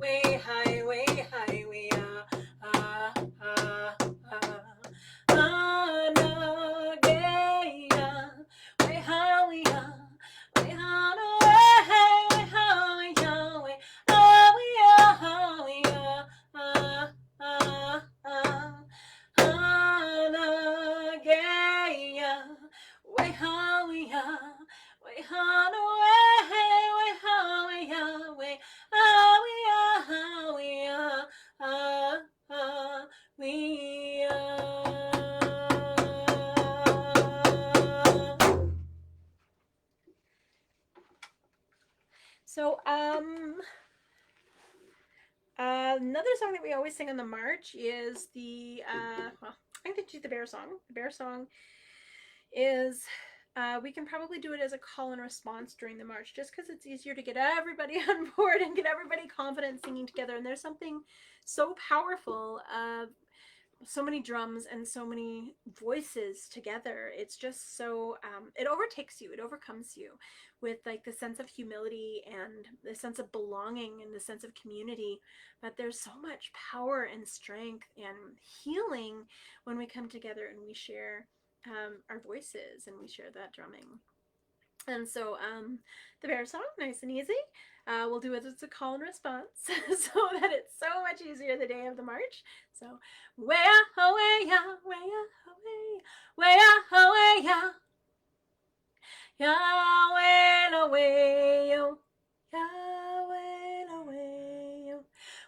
way high, way high, we So, another song that we always sing on the march is the, well, I think it's the bear song. The bear song is, we can probably do it as a call and response during the march, just because it's easier to get everybody on board and get everybody confident singing together. And there's something so powerful of so many drums and so many voices together. It's just so it overtakes you, it overcomes you with like the sense of humility and the sense of belonging and the sense of community. But there's so much power and strength and healing when we come together and we share our voices and we share that drumming. And so the bear song, nice and easy. We'll do it as a call and response so that it's so much easier the day of the march. So, way away, ya, way away, way away, ya, Yahweh away, yo, Yahweh away, yo,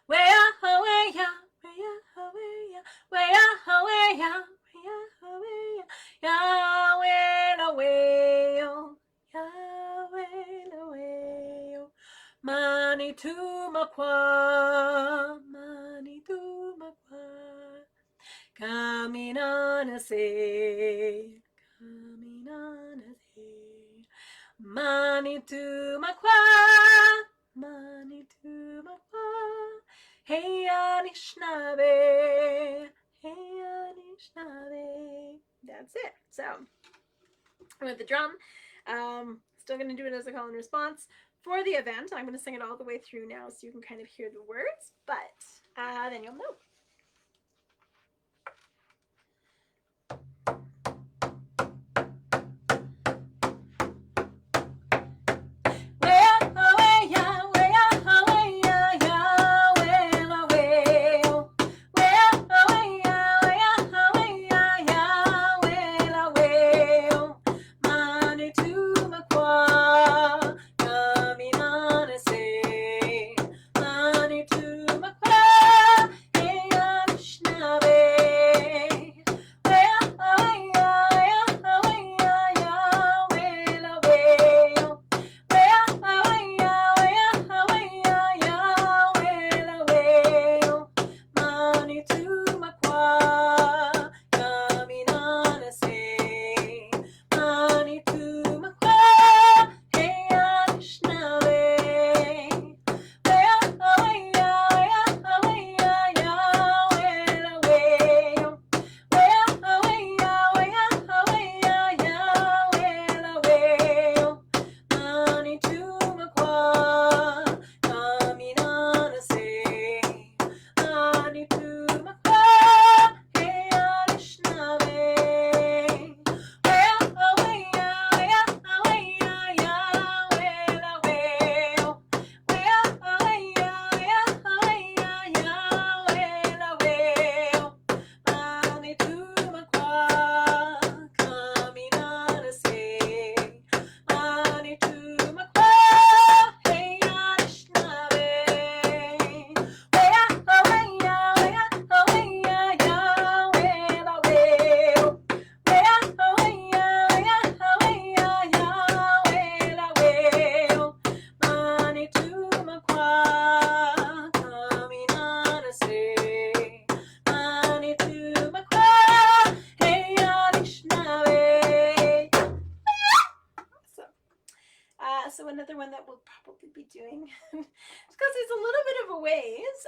way away, ya, way away, ya, way away, ya, way away, Yahweh away, yo. Yahweh away, oh, mani tu makwa, mani tu makwa, kaminana se, kaminana se, mani tu makwa, mani tu makwa, hey Anishnave, hey Anishnave. That's it. So, with the drum. Still going to do it as a call and response for the event. I'm going to sing it all the way through now so you can kind of hear the words, but then you'll know. Hey another one that we'll probably be doing, because it's a little bit of a ways,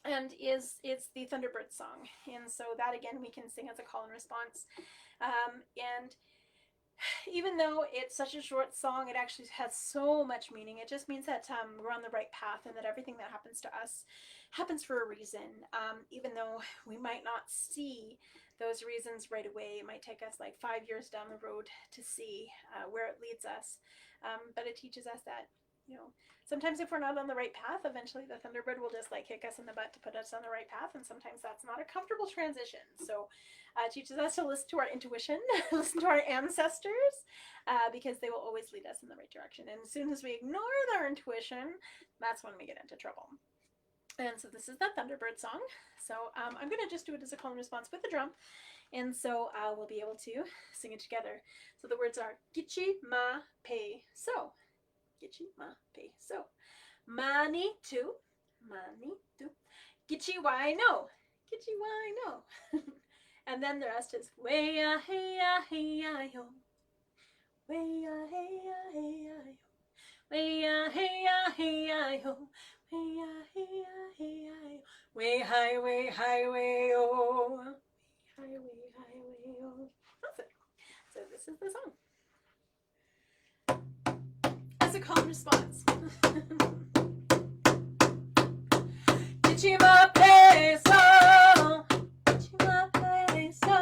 and it's the Thunderbird song. And so that again we can sing as a call and response. And even though it's such a short song, it actually has so much meaning. It just means that we're on the right path, and that everything that happens to us happens for a reason. Even though we might not see those reasons right away, it might take us like 5 years down the road to see where it leads us. But it teaches us that, sometimes if we're not on the right path, eventually the Thunderbird will just like kick us in the butt to put us on the right path, and sometimes that's not a comfortable transition. So it teaches us to listen to our intuition, listen to our ancestors, because they will always lead us in the right direction. And as soon as we ignore our intuition, that's when we get into trouble. And so this is the Thunderbird song. So I'm going to just do it as a call and response with the drum. And so we'll be able to sing it together. So the words are Gichi Ma Pe So. Gichi Ma Pe So. Mani Tu. Mani Tu. Gichi Wai No. Gichi Wai No. And then the rest is Weya Heya Heya Yo. Weya Heya Heya Yo. Weya Heya Heya Yo. Weya Heya Heya Yo. Way high, way high, way oh. Way high, way high, way oh. That's it. So this is the song. As a call and response. Gichima peso. Gichima peso.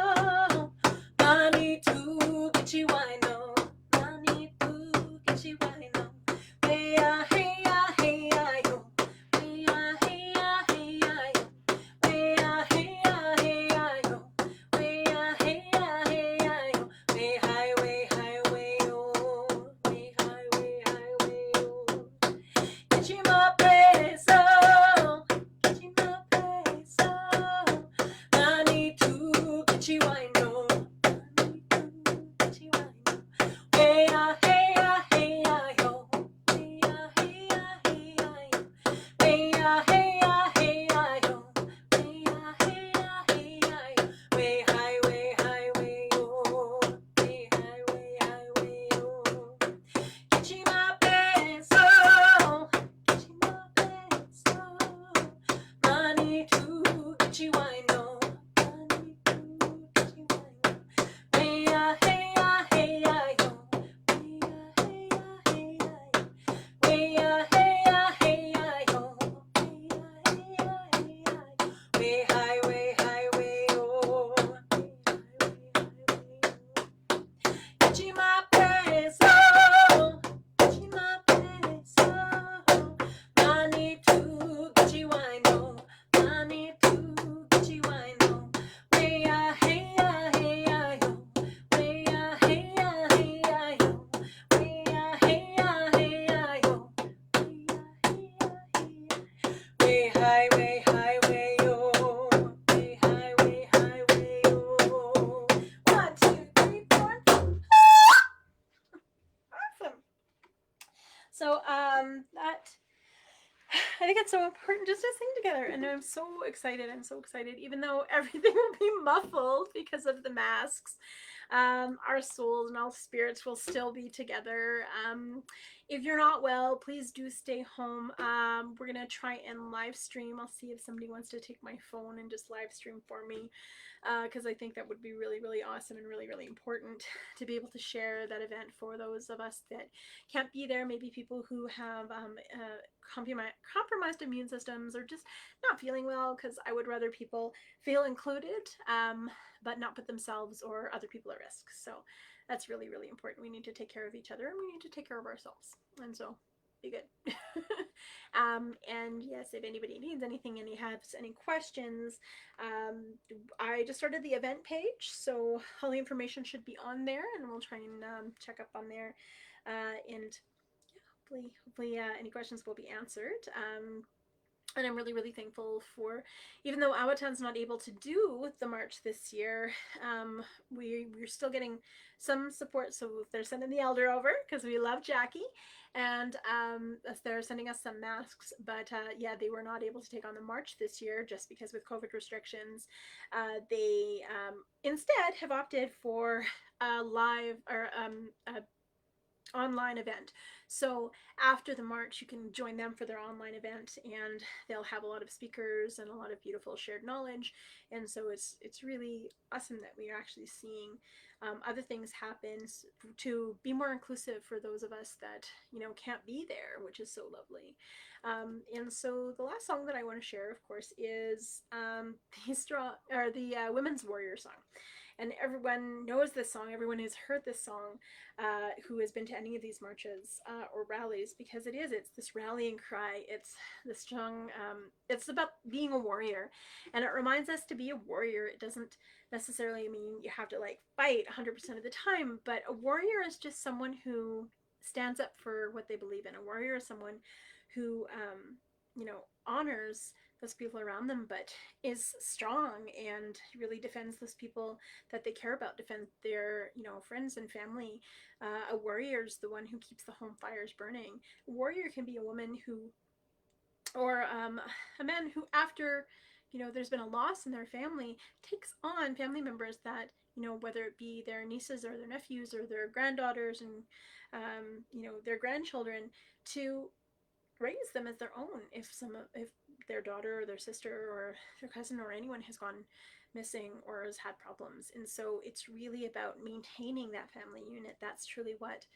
Mani tu gichi wai no. Mani tu gichi wai no. Weya heya heya yo. Weya heya heya yo. Weya heya heya yo. Weya heya heya yo. Way high, way high, way oh. Way high, way high, way oh. Gichima peso. Gichima peso. Mani tu gichi wai no. Mani tu gichi wai no. Weya heya heya yo. Weya heya heya yo. Weya heya heya yo. Weya heya heya yo. Way high, way high, way oh. Way high, way high, way oh. Gichima peso. Gichima peso. Mani tu gichi wai no. Mani tu gichi wai no. Weya heya heya yo. Weya heya heya yo. Weya heya heya yo. Weya heya heya yo. Way high, way high, way oh. Way high, way high, way oh. Gichima peso. Gichima peso. Mani tu gichi wai no. Mani tu gichi wai no. Weya heya heya yo. Weya heya heya yo. Weya heya heya yo. Weya heya heya. Way high, way high, way oh. Way high, way high, way oh. 1, 2, 3, 4. Awesome. So that I think it's so important just to sing together, and I'm so excited. I'm so excited, even though everything will be muffled because of the masks. Our souls and all spirits will still be together. If you're not well, please do stay home. We're gonna try and live stream. I'll see if somebody wants to take my phone and just live stream for me, because I think that would be really, really awesome and really, really important to be able to share that event for those of us that can't be there. Maybe people who have compromised immune systems, or just not feeling well, because I would rather people feel included, but not put themselves or other people at risk. So that's really, really important. We need to take care of each other, and we need to take care of ourselves. And so be good. And yes, if anybody needs anything and has any questions, I just started the event page, so all the information should be on there, and we'll try and check up on there, and hopefully any questions will be answered. And I'm really, really thankful for, even though Awatan's not able to do the march this year, we're still getting some support. So they're sending the elder over because we love Jackie, and they're sending us some masks. But yeah, they were not able to take on the march this year just because with COVID restrictions. They instead have opted for a live or a online event. So after the march, you can join them for their online event, and they'll have a lot of speakers and a lot of beautiful shared knowledge. And so it's really awesome that we are actually seeing other things happen to be more inclusive for those of us that can't be there, which is so lovely. And so the last song that I want to share, of course, is the Women's Warrior song. And everyone knows this song. Everyone has heard this song who has been to any of these marches or rallies, because it's this rallying cry. It's this song. It's about being a warrior, and it reminds us to be a warrior. It doesn't necessarily mean you have to like fight 100% of the time, but a warrior is just someone who stands up for what they believe in. A warrior is someone who honors those people around them, but is strong and really defends those people that they care about, defend their friends and family. A warrior is the one who keeps the home fires burning. A warrior can be a woman who, or a man who, after there's been a loss in their family, takes on family members that whether it be their nieces or their nephews or their granddaughters and their grandchildren, to raise them as their own if their daughter or their sister or their cousin or anyone has gone missing or has had problems. And so it's really about maintaining that family unit. That's truly what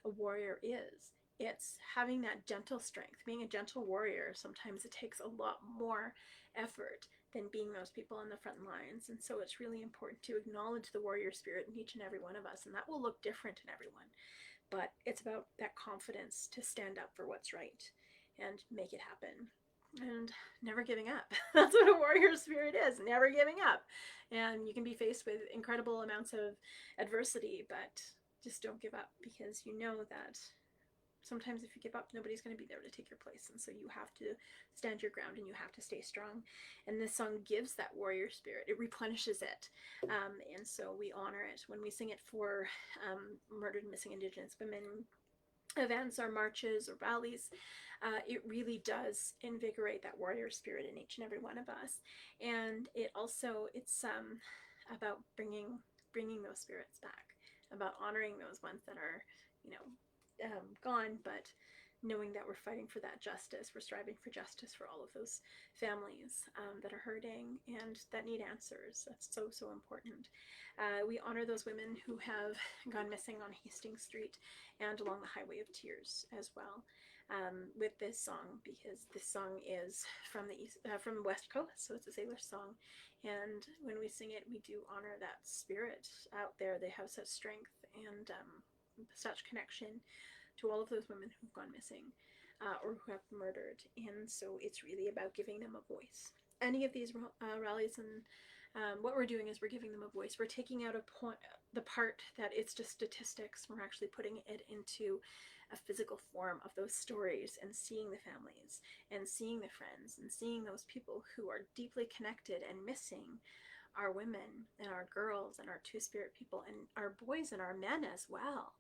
a warrior is. It's having that gentle strength. Being a gentle warrior, sometimes it takes a lot more effort than being those people on the front lines. And so it's really important to acknowledge the warrior spirit in each and every one of us, and that will look different in everyone. But it's about that confidence to stand up for what's right and make it happen, and never giving up. That's what a warrior spirit is, never giving up. And you can be faced with incredible amounts of adversity, but just don't give up, because you know that sometimes if you give up, nobody's going to be there to take your place. And so you have to stand your ground and you have to stay strong. And this song gives that warrior spirit. It replenishes it. And so we honor it when we sing it for murdered and missing Indigenous women events or marches or rallies. It really does invigorate that warrior spirit in each and every one of us. And it's about bringing those spirits back, about honoring those ones that are gone, but knowing that we're fighting for that justice. We're striving for justice for all of those families that are hurting and that need answers. That's so, so important. We honor those women who have gone missing on Hastings Street and along the Highway of Tears as well, with this song, because this song is from the West Coast, so it's a Salish song. And when we sing it, we do honor that spirit out there. They have such strength and such connection to all of those women who've gone missing or who have murdered. And so it's really about giving them a voice. Any of these rallies and what we're doing is we're giving them a voice. We're taking out the part that it's just statistics. We're actually putting it into a physical form of those stories and seeing the families and seeing the friends and seeing those people who are deeply connected and missing, our women and our girls and our two-spirit people and our boys and our men as well.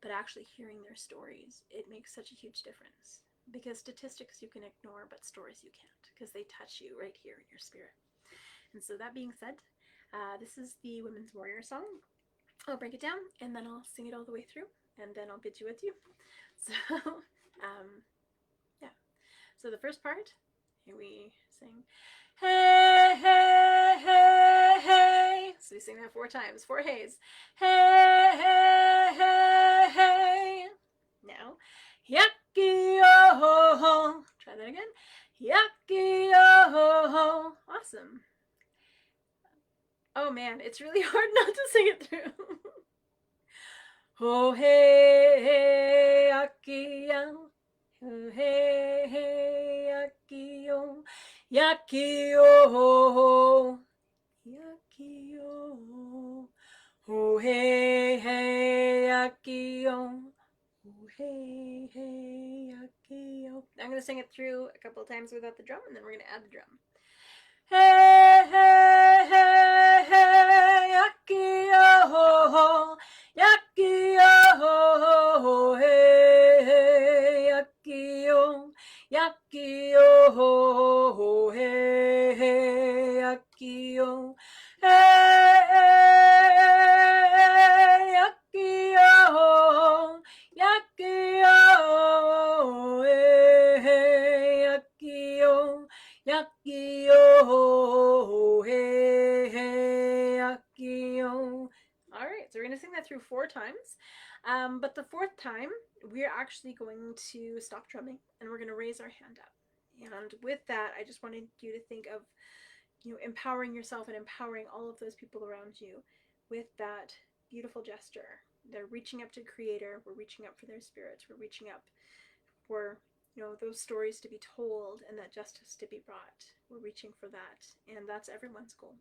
But actually hearing their stories, it makes such a huge difference, because statistics you can ignore, but stories you can't, because they touch you right here in your spirit. And so that being said, this is the Women's Warrior song. I'll break it down and then I'll sing it all the way through, and then I'll bid you adieu. So yeah. So the first part, here we sing, hey, hey, hey, hey. So we sing that 4 times, 4 heys. Hey, hey, hey, hey. Now, yakki-oh. Try that again. Yakki-oh. Awesome. Oh man, it's really hard not to sing it through. Oh hey, hey, yakki-oh. Oh hey, hey, yakki-oh. Yakki-oh. Yakki-oh. Oh hey, hey, yakki-oh. Oh hey, hey, yakki-oh. I'm going to sing it through a couple of times without the drum, and then we're going to add the drum. Hey, hey, hey, hey, yakki-oh. Yakki-oh. Hey, hey, yakki-oh. Yakki-oh. Hey, hey, yakki-oh. Hey, hey, yakki-oh. All right, so we're going to sing that through 4 times. But the 4th time, we're actually going to stop drumming and we're going to raise our hand up. And with that, I just wanted you to think of, empowering yourself and empowering all of those people around you with that beautiful gesture. They're reaching up to Creator. We're reaching up for their spirits. We're reaching up for, those stories to be told and that justice to be brought. We're reaching for that. And that's everyone's goal.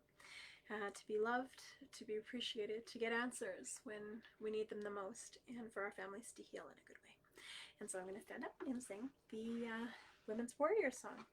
To be loved, to be appreciated, to get answers when we need them the most, and for our families to heal in a good way. And so I'm going to stand up and sing the Women's Warrior song.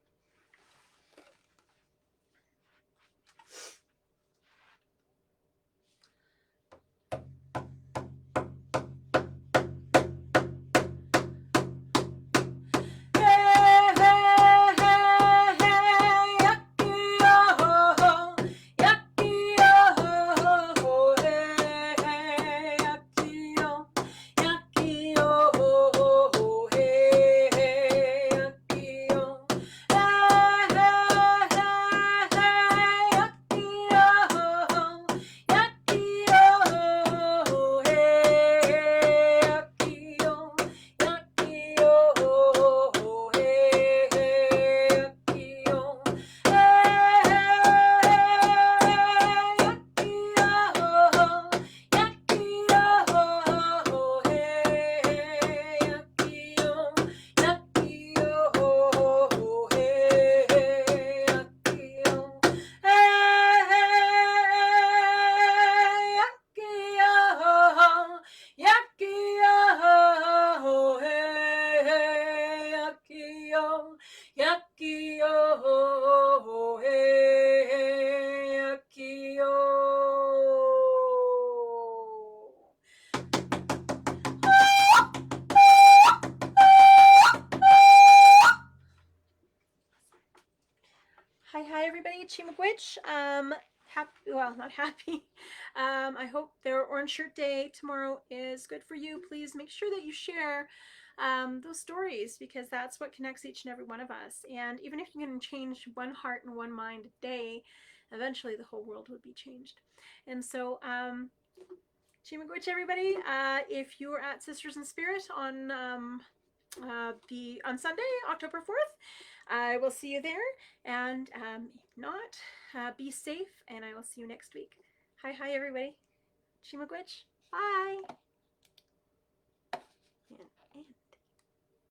Hi everybody, Chimagwitch. Well, not happy. I hope their Orange Shirt Day tomorrow is good for you. Please make sure that you share those stories, because that's what connects each and every one of us. And even if you can change one heart and one mind a day, eventually the whole world would be changed. And so, Chimagwitch, everybody, if you're at Sisters in Spirit on Sunday, October 4th, I will see you there. And if not, be safe, and I will see you next week. Hi, everybody. Chimagwitch. Bye.